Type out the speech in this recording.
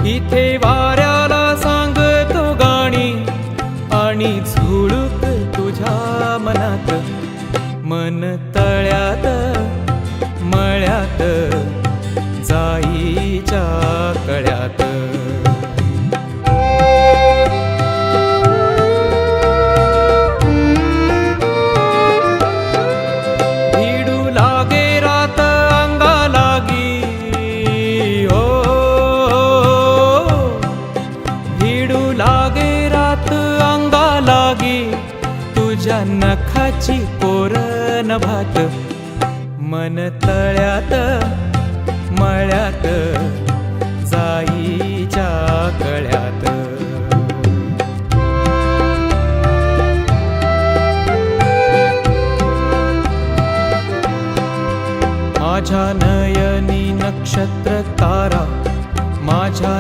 इथे वाऱ्याला सांगतो गाणी आणि झुळूक तुझ्या मनात, मन तळ्यात मळ्यात जाईच्या कळ्यात. भिडू लागे रात अंगा लागी, हो भिडू लागे रात अंगा लागी, तुझ्या नखाची कोरन भात, मन तळ्यात मळ्यात जाईच्या कळ्यात. माझ्या नयनी नक्षत्र तारा, माझ्या